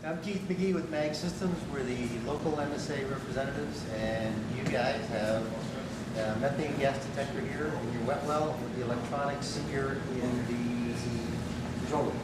I'm Keith McGee with Mag Systems. We're the local MSA representatives, and you guys have a methane gas detector here in your wet well with the electronics here in the control room.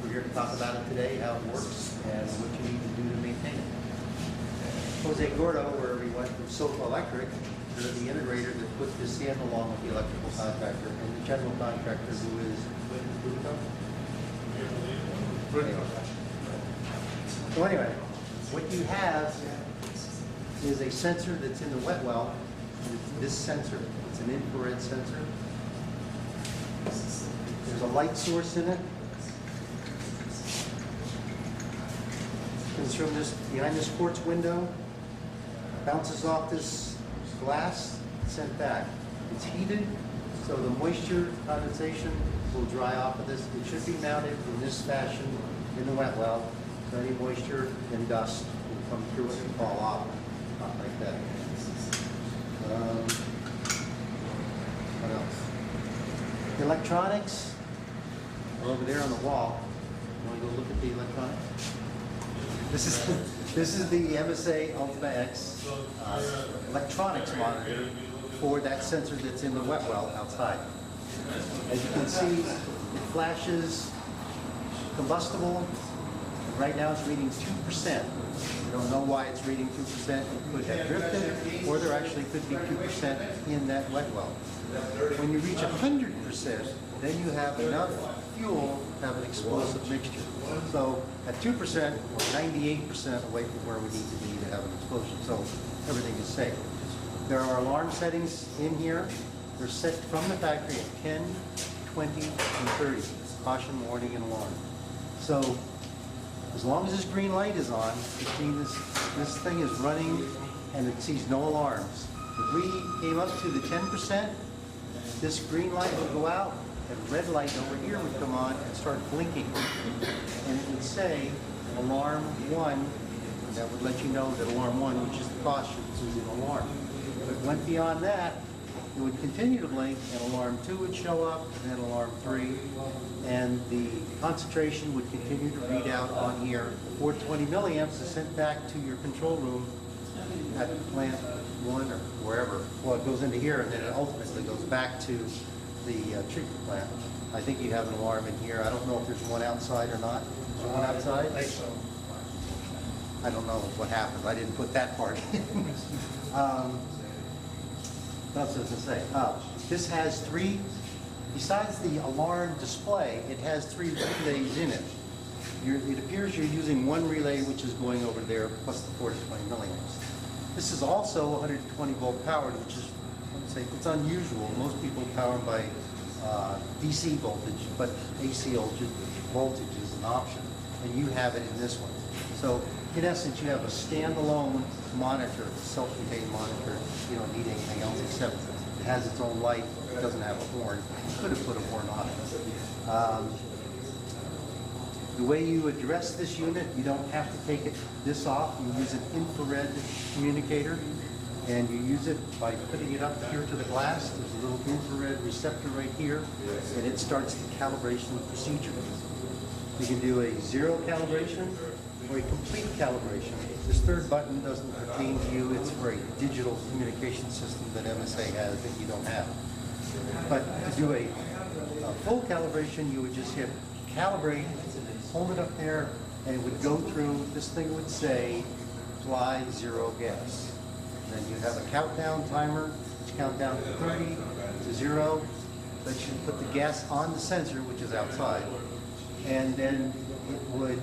We're here to talk about it today, how it works, and what you need to do to maintain it. Jose Gordo, where we went from Sofa Electric, they're the integrator that put this in along with the electrical contractor and the general contractor who is So anyway, what you have is a sensor that's in the wet well. This sensor, it's an infrared sensor. There's a light source in it. Comes from this, behind this quartz window, bounces off this glass, sent back. It's heated, so the moisture condensation will dry off of this. It should be mounted in this fashion in the wet well, so any moisture and dust will come through it and fall off, not like that. What else? The electronics are over there on the wall. You want to go look at the electronics? This is the MSA Ultima X electronics monitor for that sensor that's in the wet well outside. As you can see, it flashes combustible. Right now it's reading 2%. We don't know why it's reading 2%. It could have drifted, or there actually could be 2% in that wet well. When you reach 100%, then you have enough fuel to have an explosive mixture. So at 2%, we're 98% away from where we need to be to have an explosion. So everything is safe. There are alarm settings in here. They're set from the factory at 10, 20, and 30. Caution, warning, and alarm. So as long as this green light is on, which means this thing is running and it sees no alarms. If we came up to the 10%, this green light would go out and red light over here would come on and start blinking. And it would say alarm 1, that would let you know that alarm 1, which is the caution, is an alarm. If it went beyond that, it would continue to blink, and alarm 2 would show up, and then alarm 3, and the concentration would continue to read out on here. 420 milliamps is sent back to your control room at plant 1 or wherever. Well, it goes into here, and then it ultimately goes back to the treatment plant. I think you have an alarm in here. I don't know if there's one outside or not. Is there one outside? I think so. I don't know what happened. I didn't put that part in. What else does it say? This has 3, besides the alarm display, it has 3 relays in it. It appears you're using one relay, which is going over there, plus the 420 milliamps. This is also 120 volt powered, which is, let's say, it's unusual. Most people power by DC voltage, but AC voltage is an option, and you have it in this one. So in essence, you have a standalone monitor, self-contained monitor. You don't need anything else except it has its own light. It doesn't have a horn. You could have put a horn on it. The way you address this unit, you don't have to take this off. You use an infrared communicator, and you use it by putting it up here to the glass. There's a little infrared receptor right here, and it starts the calibration procedure. You can do a 0 calibration or a complete calibration. This third button doesn't pertain to you. It's for a digital communication system that MSA has that you don't have. But to do a full calibration, you would just hit calibrate, hold it up there, and it would go through. This thing would say fly 0 gas. And then you have a countdown timer, which count down from 30 to 0. That should put the gas on the sensor, which is outside. And then it would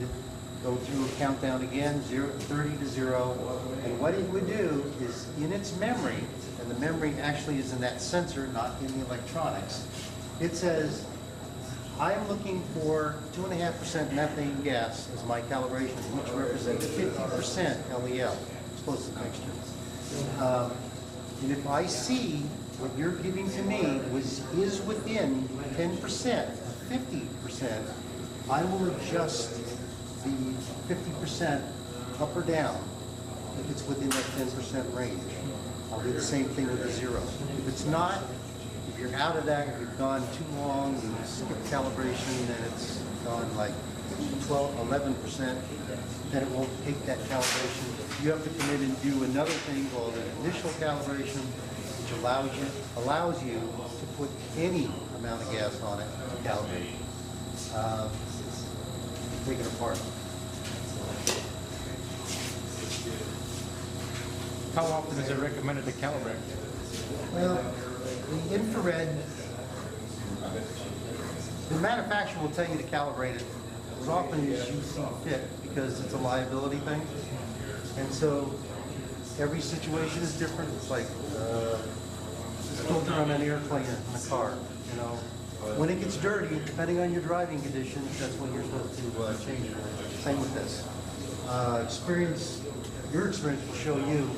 go through a countdown again, 30 to 0. And what it would do is, in its memory, and the memory actually is in that sensor, not in the electronics, it says, I'm looking for 2.5% methane gas as my calibration, which represents 50% LEL, explosive mixture. And if I see what you're giving to me is within 10%, 50%, I will adjust the 50% up or down if it's within that 10% range. I'll do the same thing with the 0. If it's not, if you're out of that, you've gone too long, you skip calibration, and it's gone like 11%, then it won't take that calibration. You have to come in and do another thing called an initial calibration, which allows you to put any amount of gas on it to calibrate. Take it apart. How often is it recommended to calibrate? Well, the infrared, the manufacturer will tell you to calibrate it as often as you see fit because it's a liability thing. And so every situation is different. It's like filter on an air cleaner in a car, you know. When it gets dirty, depending on your driving conditions, that's when you're supposed to change it. Same with this. Your experience will show you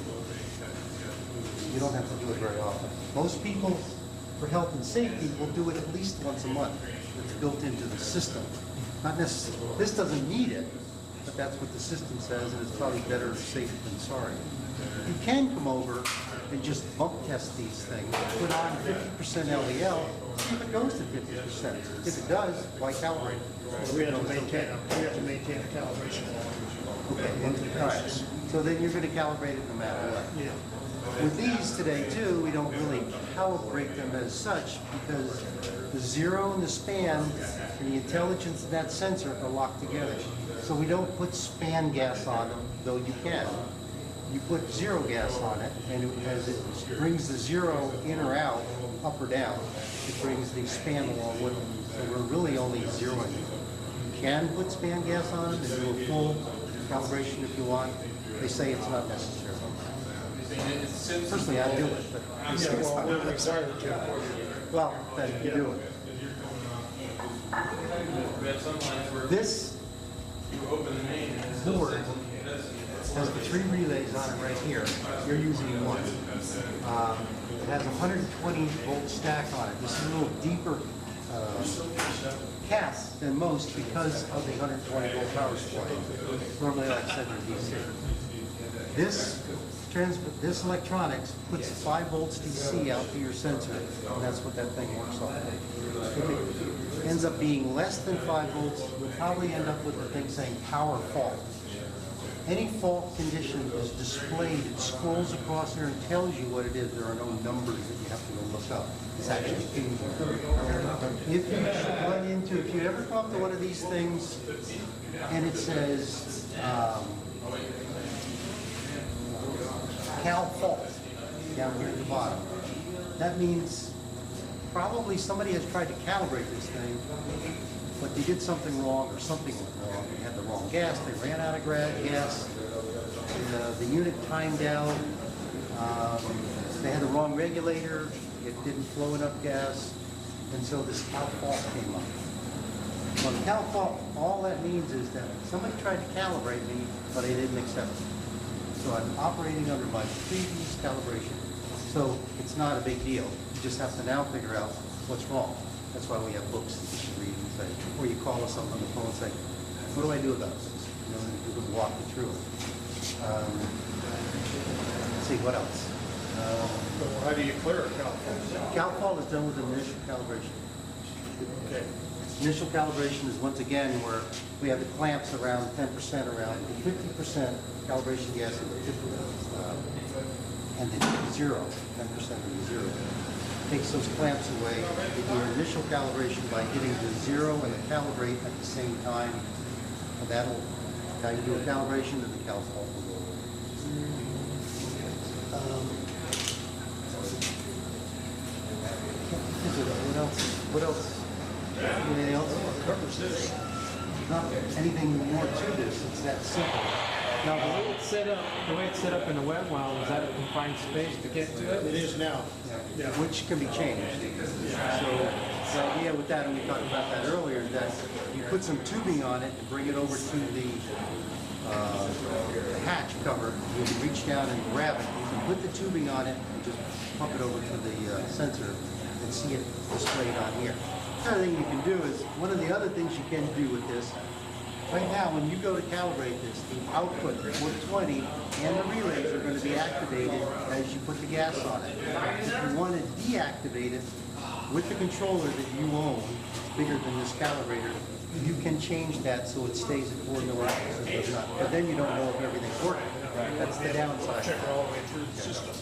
don't have to do it very often. Most people, for health and safety, will do it at least once a month. It's built into the system. Not necessarily, this doesn't need it, but that's what the system says, and it's probably better safe than sorry. You can come over and just bump test these things, put on 50% LEL, see if it goes to 50%. If it does, why calibrate it? We have to maintain a calibration log. Okay, all right. So then you're going to calibrate it no matter what. Yeah. With these today too, we don't really calibrate them as such because the zero and the span and the intelligence of that sensor are locked together. So we don't put span gas on them, though you can. You put zero gas on it, and as it brings the zero in or out, up or down, it brings the span along with it. So we're really only zeroing it. You can put span gas on it and do a full calibration if you want. They say it's not necessary. Personally, I do it, but We're required to. well, then you do it. This board has the 3 relays on it right here. You're using one. It has a 120 volt stack on it. This is a little deeper cast than most because of the 120 volt power supply. Normally, like I said, in DC. This electronics puts 5 volts DC out to your sensor, and that's what that thing works off of. If it ends up being less than 5 volts, you'll probably end up with the thing saying power fault. Any fault condition is displayed, it scrolls across there and tells you what it is. There are no numbers that you have to go look up. It's actually if you ever come up to one of these things and it says cal fault down here at the bottom, that means probably somebody has tried to calibrate this thing, but they did something wrong or something went wrong. They had the wrong gas, they ran out of gas, the unit timed out, they had the wrong regulator, it didn't flow enough gas, and so this cal fault came up. Well, the cal fault, all that means is that somebody tried to calibrate me, but I didn't accept it. So I'm operating under my previous calibration. So it's not a big deal. You just have to now figure out what's wrong. That's why we have books that you should read and say, or you call us up on the phone and say, what do I do about this? You know, and you can walk you through it. Let's see, what else? How do you clear a cal fault? Cal fault is done with initial calibration. Okay. Initial calibration is once again where we have the clamps around 10% around, 50% calibration gas and then 10% of the zero. Takes those clamps away. You do your initial calibration by hitting the zero and the calibrate at the same time. And that'll, now you do a calibration and the cal fault will go away. What else? Anything else? Covers this. Not anything more to this, it's that simple. Now, the way it's set up in the wet well, is that a confined space to get to It it? is now. Yeah. Which can be changed. So the idea with that, and we talked about that earlier, is that you put some tubing on it and bring it over to the hatch cover. You can reach down and grab it. You can put the tubing on it and just pump it over to the sensor and see it displayed on here. The other thing you can do is, one of the other things you can do with this, right now when you go to calibrate this, the output 420 and the relays are going to be activated as you put the gas on it. If you want to deactivate it, With the controller that you own, bigger than this calibrator, you can change that so it stays at 4 milliamps. It does not. But then you don't know if everything's working. That's the downside. Check it all the way through the system.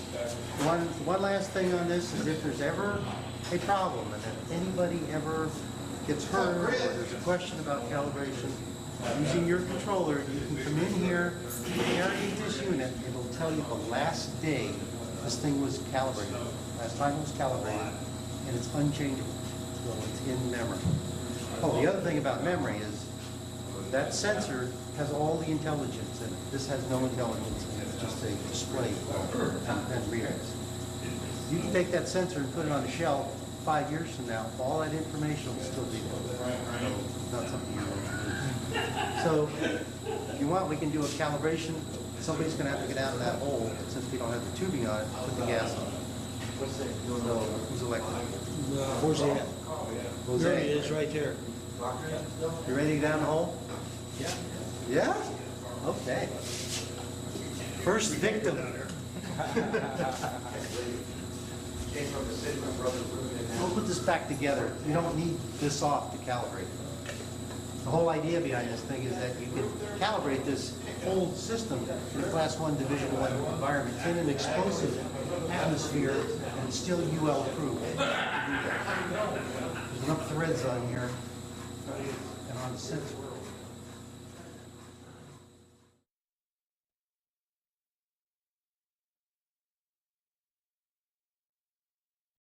One last thing on this is if there's ever a problem and if anybody ever gets hurt or there's a question about calibration, using your controller, you can come in here, interrogate this unit, it'll tell you the last day this thing was calibrated, last time it was calibrated, and it's unchangeable, so it's in memory. Oh, the other thing about memory is that sensor has all the intelligence in it. This has no intelligence in it, it's just a display and readings. You can take that sensor and put it on a shelf 5 years from now, all that information will still be there. It's not something you want to do. So, if you want, we can do a calibration. Somebody's going to have to get out of that hole, since we don't have the tubing on it, put the gas on. So, who's elected? Where's he at? Jose. There he is, right there. You ready to get down the hole? Yeah. Yeah? Okay. First victim. We'll put this back together. You don't need this off to calibrate. The whole idea behind this thing is that you can calibrate this whole system in a Class 1 Division 1 environment in an explosive atmosphere and still UL proof. There's enough threads on here and on the sensor.